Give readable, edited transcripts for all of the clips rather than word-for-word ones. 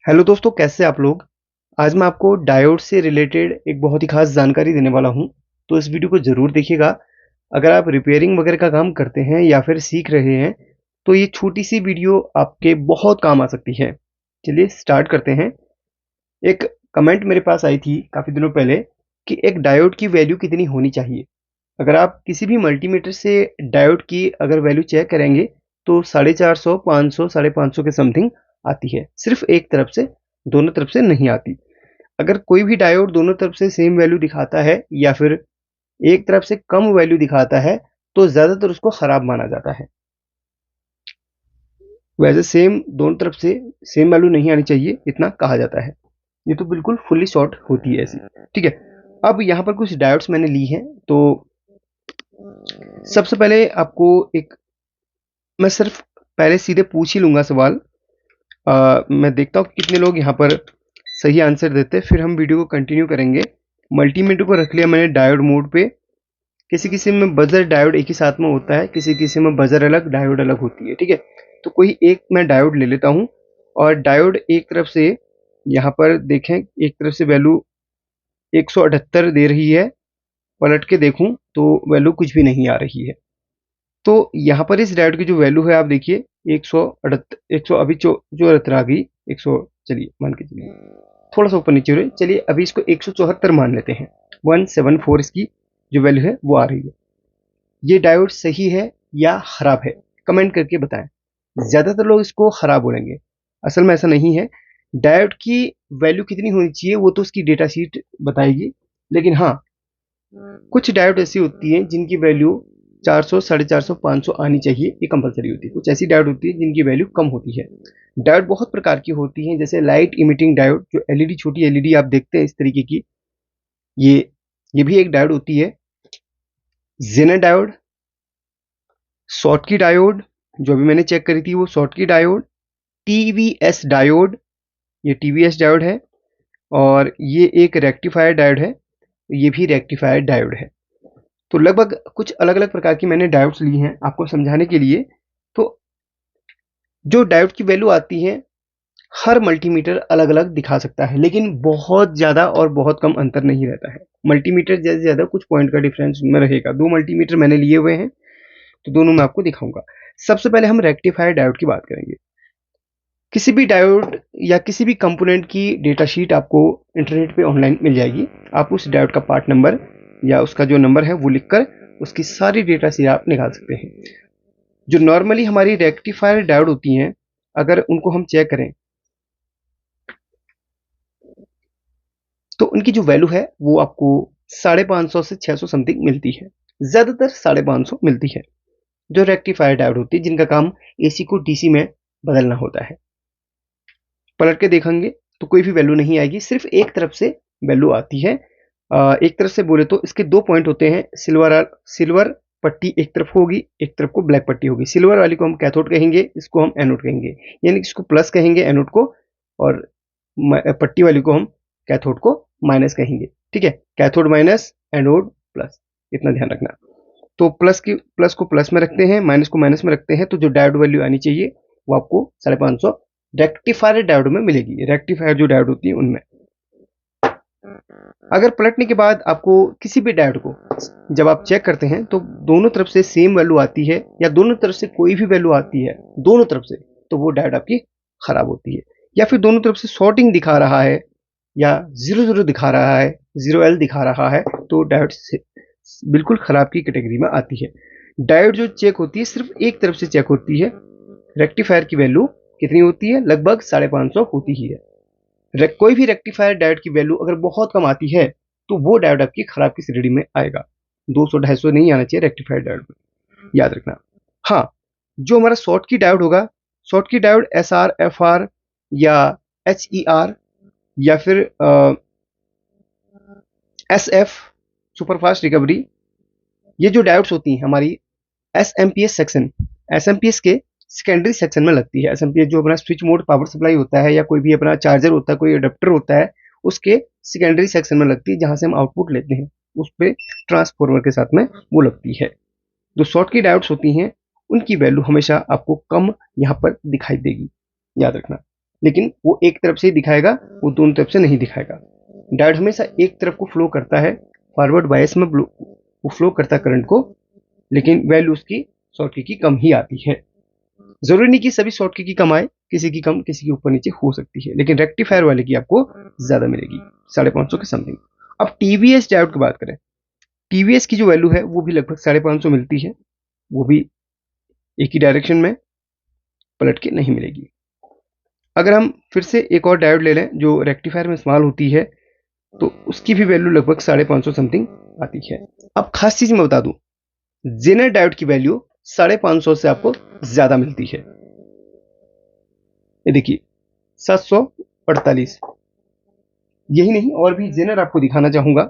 Hello दोस्तों, कैसे आप लोग। आज मैं आपको डायोड से रिलेटेड एक बहुत ही खास जानकारी देने वाला हूं, तो इस वीडियो को ज़रूर देखिएगा। अगर आप रिपेयरिंग वगैरह का काम करते हैं या फिर सीख रहे हैं तो ये छोटी सी वीडियो आपके बहुत काम आ सकती है। चलिए स्टार्ट करते हैं। एक कमेंट मेरे पास आई थी काफ़ी दिनों पहले कि एक डायोड की वैल्यू कितनी होनी चाहिए। अगर आप किसी भी मल्टीमीटर से डायोड की अगर वैल्यू चेक करेंगे तो 450, 500, 550 के समथिंग आती है, सिर्फ एक तरफ से, दोनों तरफ से नहीं आती। अगर कोई भी डायोड दोनों तरफ से सेम वैल्यू दिखाता है या फिर एक तरफ से कम वैल्यू दिखाता है तो ज़्यादातर उसको ख़राब माना जाता है। वैसे सेम दोनों तरफ से सेम वैल्यू नहीं आनी चाहिए, इतना कहा जाता है। ये तो बिल्कुल फुल्ली शॉर्ट होती है ऐसी। ठीक है, अब यहाँ पर कुछ डायोड्स मैंने ली हैं। तो सबसे पहले आपको एक, मैं सिर्फ पहले सीधे पूछ ही लूँगा सवाल। मैं देखता हूँ कितने लोग यहाँ पर सही आंसर देते हैं, फिर हम वीडियो को कंटिन्यू करेंगे। मल्टीमीटर को रख लिया मैंने डायोड मोड पे। किसी किसी में बजर डायोड एक ही साथ में होता है, किसी किसी में बजर अलग डायोड अलग होती है। ठीक है, तो कोई एक मैं डायोड ले लेता हूँ और डायोड एक तरफ से, यहाँ पर देखें, एक तरफ से वैल्यू 178 दे रही है, पलट के देखूं तो वैल्यू कुछ भी नहीं आ रही है। तो यहाँ पर इस डायोड की जो वैल्यू है आप देखिए 178, 100 अभी जो आ गई 100, चलिए मान के चलिए थोड़ा सा ऊपर नीचे हो रही है। चलिए अभी इसको 174 मान लेते हैं। 174 इसकी जो वैल्यू है वो आ रही है। ये डायोड सही है या खराब है, कमेंट करके बताएं। ज्यादातर लोग इसको खराब बोलेंगे, असल में ऐसा नहीं है। डायोड की वैल्यू कितनी होनी चाहिए वो तो उसकी डेटा शीट बताएगी, लेकिन हाँ, कुछ डायोड ऐसी होती हैं जिनकी वैल्यू 400, 450, 500 आनी चाहिए, ये कंपलसरी होती है। कुछ ऐसी डायोड होती है जिनकी वैल्यू कम होती है। डायोड बहुत प्रकार की होती हैं, जैसे लाइट इमिटिंग डायोड, जो एलईडी, छोटी एलईडी आप देखते हैं इस तरीके की, ये ये भी एक डायोड होती है। जेनर डायोड, शॉर्टकी डायोड, जो अभी मैंने चेक करी थी वो शॉर्टकी डायोड। टीवीएस डायोड, ये टीवीएस डायोड है। और ये एक रेक्टिफायर डायोड है, ये भी रेक्टिफायर डायोड है। तो लगभग कुछ अलग अलग प्रकार की मैंने डायोड्स ली हैं आपको समझाने के लिए। तो जो डायोड की वैल्यू आती है, हर मल्टीमीटर अलग अलग दिखा सकता है, लेकिन बहुत ज़्यादा और बहुत कम अंतर नहीं रहता है। मल्टीमीटर जैसे ज़्यादा कुछ पॉइंट का डिफरेंस में रहेगा। दो मल्टीमीटर मैंने लिए हुए हैं तो दोनों मैं आपको दिखाऊंगा। सबसे पहले हम रेक्टिफायर डायोड की बात करेंगे। किसी भी डायोड या किसी भी कंपोनेंट की डेटा शीट आपको इंटरनेट पे ऑनलाइन मिल जाएगी। आप उस डायोड का पार्ट नंबर या उसका जो नंबर है वो लिखकर उसकी सारी डेटा शीट आप निकाल सकते हैं। जो नॉर्मली हमारी रेक्टिफायर डायोड होती हैं, अगर उनको हम चेक करें तो उनकी जो वैल्यू है वो आपको 550 से 600 समथिंग मिलती है। ज़्यादातर 550 मिलती है। जो रेक्टिफायर डायोड होती है जिनका काम एसी को डीसी में बदलना होता है, पलट के देखेंगे तो कोई भी वैल्यू नहीं आएगी, सिर्फ एक तरफ से वैल्यू आती है। एक तरफ से बोले तो इसके दो पॉइंट होते हैं। सिल्वर पट्टी एक तरफ होगी, एक तरफ को ब्लैक पट्टी होगी। सिल्वर वाली को हम कैथोड कहेंगे, इसको हम एनोड कहेंगे, यानी कि इसको प्लस कहेंगे एनोड को, और पट्टी वाली को हम कैथोड को माइनस कहेंगे। ठीक है, कैथोड माइनस, एनोड प्लस, इतना ध्यान रखना। तो प्लस को प्लस में रखते हैं, माइनस को माइनस में रखते हैं, तो जो डायोड वैल्यू आनी चाहिए वो आपको 550 रेक्टिफायर डायोड में मिलेगी। रेक्टिफायर जो डायोड होती है उनमें। अगर पलटने के बाद आपको किसी भी डायोड को जब आप चेक करते हैं तो दोनों तरफ से सेम वैल्यू आती है या दोनों तरफ से कोई भी वैल्यू आती है, दोनों तरफ से, तो वो डायोड आपकी खराब होती है। या फिर दोनों तरफ से शॉर्टिंग दिखा रहा है या 0 0 दिखा रहा है, 0 L दिखा रहा है, तो डायोड बिल्कुल खराब की कैटेगरी में आती है। डायोड जो चेक होती है सिर्फ एक तरफ से चेक होती है। रेक्टिफायर की वैल्यू कितनी होती है? लगभग 550 होती ही है। कोई भी रेक्टिफायर डायोड की वैल्यू अगर बहुत कम आती है तो वो डायोड आपकी खराब की श्रेणी में आएगा। 200-250 नहीं आना चाहिए रेक्टिफायर डायोड में, याद रखना। हाँ, जो हमारा शॉर्ट की डायोड होगा, शॉर्ट की डायोड SR, FR या HER या फिर SF, सुपरफास्ट रिकवरी, ये जो डायोड्स होती हैं हमारी SMPS सेक्शन, SMPS के सेकेंडरी सेक्शन में लगती है। SMPS जो अपना स्विच मोड पावर सप्लाई होता है या कोई भी अपना चार्जर होता है, कोई अडेप्टर होता है, उसके सेकेंडरी सेक्शन में लगती है, जहां से हम आउटपुट लेते हैं, उस पर ट्रांसफॉर्मर के साथ में वो लगती है। जो शॉर्ट की डायोड्स होती हैं उनकी वैल्यू हमेशा आपको कम यहाँ पर दिखाई देगी, याद रखना। लेकिन वो एक तरफ से ही दिखाएगा, वो दोनों तरफ से नहीं दिखाएगा। डायोड हमेशा एक तरफ को फ्लो करता है, फॉरवर्ड बायस में वो फ्लो करता है करंट को, लेकिन वैल्यू उसकी शॉर्टकी की कम ही आती है। जरूरी नहीं कि सभी शॉर्टकी की कम आए, किसी की कम किसी की ऊपर नीचे हो सकती है, लेकिन रेक्टिफायर वाले की आपको ज्यादा मिलेगी, 550 के समथिंग। अब टीवीएस डायोड की बात करें, टीवीएस की जो वैल्यू है वो भी लगभग 550 मिलती है, वो भी एक ही डायरेक्शन में पलट के नहीं मिलेगी। अगर हम फिर से एक और डायोड ले लें जो रेक्टिफायर में इस्तेमाल होती है, तो उसकी भी वैल्यू लगभग 550 समथिंग आती है। अब खास चीज मैं बता दूं, जेनर डायोड की वैल्यू 550 से आपको ज्यादा मिलती है। ये देखिए 748। यही नहीं, और भी जेनर आपको दिखाना चाहूंगा।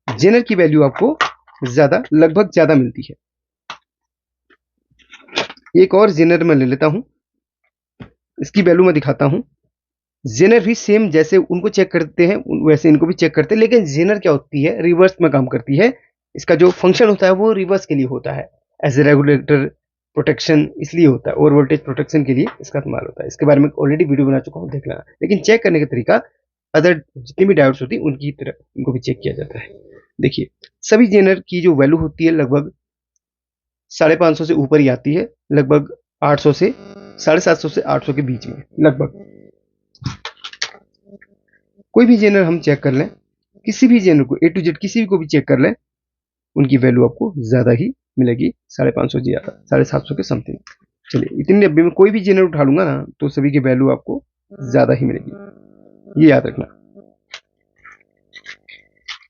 जेनर की वैल्यू आपको ज्यादा, लगभग ज्यादा मिलती है। एक और जेनर मैं ले लेता हूं, इसकी वैल्यू मैं दिखाता हूं। जेनर भी सेम जैसे उनको चेक करते हैं वैसे इनको भी चेक करते हैं, लेकिन जेनर क्या होती है, रिवर्स में काम करती है। इसका जो फंक्शन होता है वो रिवर्स के लिए होता है, एज ए रेगुलेटर प्रोटेक्शन इसलिए होता है, ओवर वोल्टेज प्रोटेक्शन के लिए इसका इस्तेमाल होता है। इसके बारे में ऑलरेडी वीडियो बना चुका हूँ, देख लेना। लेकिन चेक करने का तरीका अदर जितनी भी डायोड्स होती है उनकी तरह इनको भी चेक किया जाता है। देखिए सभी जेनर की जो वैल्यू होती है लगभग 550 से ऊपर ही आती है, लगभग 800 से 750 से 800 के बीच में लगभग। कोई भी जेनर हम चेक कर लें, किसी भी जेनर को ए टू जेड किसी भी को भी चेक कर लें, उनकी वैल्यू आपको ज्यादा ही मिलेगी, 550 से ज्यादा, 750 के समथिंग। चलिए इतनी डब्बे में कोई भी जेनर उठा लूंगा ना तो सभी की वैल्यू आपको ज्यादा ही मिलेगी, ये याद रखना।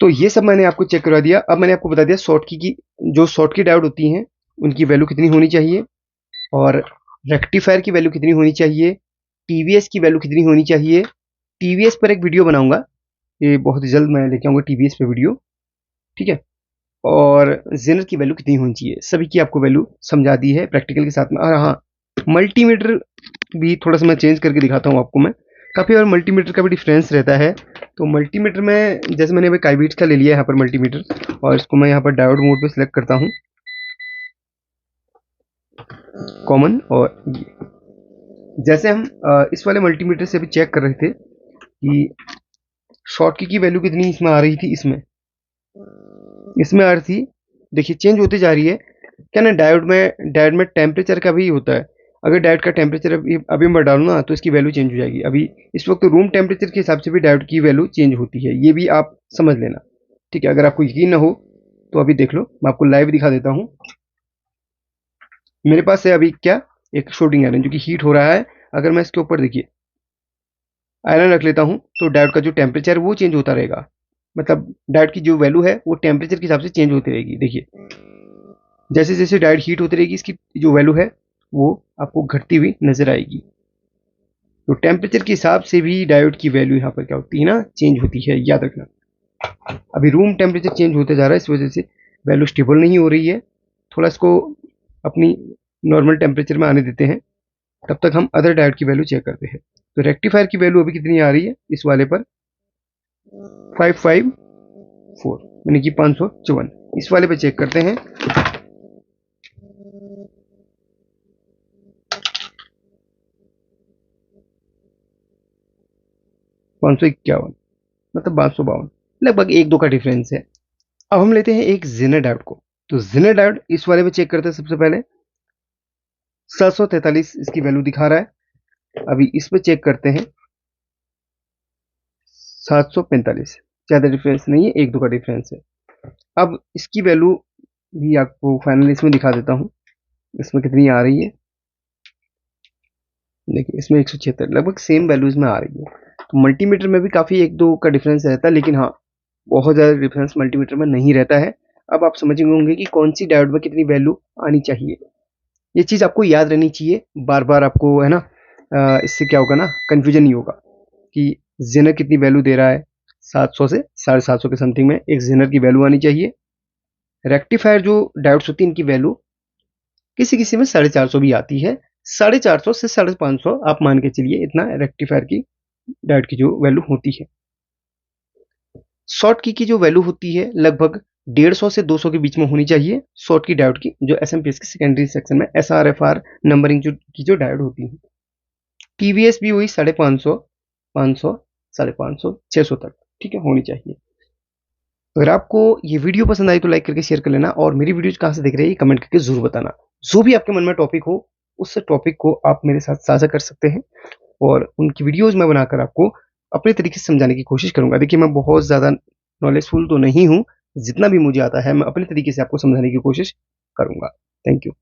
तो ये सब मैंने आपको चेक करवा दिया। अब मैंने आपको बता दिया शॉर्टकी की, जो शॉर्टकी डायोड होती हैं उनकी वैल्यू कितनी होनी चाहिए, और रेक्टिफायर की वैल्यू कितनी होनी चाहिए, टीवीएस की वैल्यू कितनी होनी चाहिए। टीवीएस पर एक वीडियो बनाऊंगा, ये बहुत ही जल्द मैं लेके आऊंगा टीवीएस पे वीडियो, ठीक है। और जेनर की वैल्यू कितनी होनी चाहिए, सभी की आपको वैल्यू समझा दी है प्रैक्टिकल के साथ में। और हाँ, मल्टीमीटर भी थोड़ा सा मैं चेंज करके दिखाता हूँ आपको मैं, काफ़ी और मल्टीमीटर का भी डिफरेंस रहता है। तो मल्टीमीटर में जैसे मैंने अभी काइबिट्स का ले लिया है यहाँ पर मल्टीमीटर, और इसको मैं यहाँ पर डायोड मोड पे सिलेक्ट करता हूँ, कॉमन। और ये जैसे हम इस वाले मल्टीमीटर से अभी चेक कर रहे थे कि शॉर्टकी की वैल्यू कितनी इसमें आ रही थी, इसमें आ रही थी, देखिए चेंज होती जा रही है। क्या ना, डायोड में टेम्परेचर का भी होता है। अगर डायोड का टेम्परेचर अभी मैं डालूँ ना तो इसकी वैल्यू चेंज हो जाएगी। अभी इस वक्त रूम टेम्परेचर के हिसाब से भी डायोड की वैल्यू चेंज होती है, ये भी आप समझ लेना, ठीक है। अगर आपको यकीन ना हो तो अभी देख लो, मैं आपको लाइव दिखा देता हूँ। मेरे पास है अभी क्या, एक शूटिंग आयरन जो कि हीट हो रहा है। अगर मैं इसके ऊपर देखिए आयरन रख लेता हूँ तो डायोड का जो टेम्परेचर है वो चेंज होता रहेगा, मतलब डायोड की जो वैल्यू है वो टेम्परेचर के हिसाब से चेंज होती रहेगी। देखिए जैसे जैसे डायोड हीट होती रहेगी इसकी जो वैल्यू है वो आपको घटती हुई नजर आएगी। तो टेम्परेचर के हिसाब से भी डायोड की वैल्यू यहाँ पर क्या होती है ना, चेंज होती है, याद रखना। अभी रूम टेम्परेचर चेंज होते जा रहा है, इस वजह से वैल्यू स्टेबल नहीं हो रही है। थोड़ा इसको अपनी नॉर्मल टेम्परेचर में आने देते हैं, तब तक हम अदर डायोड की वैल्यू चेक करते हैं। तो रेक्टिफायर की वैल्यू अभी कितनी आ रही है इस वाले पर, 554, यानी कि 554। इस वाले पे चेक करते हैं, 551, मतलब 552, लगभग 1-2 का डिफरेंस है। अब हम लेते हैं एक जेनर डायोड को। तो जेनर डायोड इस वाले पे चेक करते हैं। सबसे पहले 743 इसकी वैल्यू दिखा रहा है। अभी इस पे चेक करते हैं 745, ज़्यादा डिफरेंस नहीं है, 1-2 का डिफरेंस है। अब इसकी वैल्यू भी आपको फाइनल इसमें दिखा देता हूँ, इसमें कितनी आ रही है। देखिए इसमें 176, लगभग सेम वैल्यूज में आ रही है। तो मल्टीमीटर में भी काफ़ी 1-2 का डिफरेंस रहता है, लेकिन हाँ बहुत ज़्यादा डिफरेंस मल्टीमीटर में नहीं रहता है। अब आप समझ गए होंगे कि कौन सी डायोड में कितनी वैल्यू आनी चाहिए। ये चीज़ आपको याद रहनी चाहिए, बार बार आपको, है ना। इससे क्या होगा ना, कन्फ्यूजन नहीं होगा कि जेनर कितनी वैल्यू दे रहा है। 700 से 750 के समथिंग में एक जेनर की वैल्यू आनी चाहिए। रेक्टिफायर जो डायोड्स होती है इनकी वैल्यू किसी किसी में 450 भी आती है। 450 से 550 आप मान के चलिए, इतना रेक्टिफायर की डायोड की जो वैल्यू होती है। शॉर्ट की जो वैल्यू होती है लगभग 150 से 200 के बीच में होनी चाहिए। शॉर्ट की डायोड की जो एसएमपीएस की सेकेंडरी सेक्शन में SR FR नंबरिंग जो डायोड होती है। टीवीएस भी वही 550, 500, 550, 600 तक, ठीक है, होनी चाहिए। अगर आपको ये वीडियो पसंद आई तो लाइक करके शेयर कर लेना, और मेरी वीडियोज कहाँ से देख रहे हैं ये कमेंट करके जरूर बताना। जो भी आपके मन में टॉपिक हो उस टॉपिक को आप मेरे साथ साझा कर सकते हैं, और उनकी वीडियोज मैं बनाकर आपको अपने तरीके से समझाने की कोशिश करूंगा। देखिए, मैं बहुत ज़्यादा नॉलेजफुल तो नहीं हूँ, जितना भी मुझे आता है मैं अपने तरीके से आपको समझाने की कोशिश करूंगा। Thank you.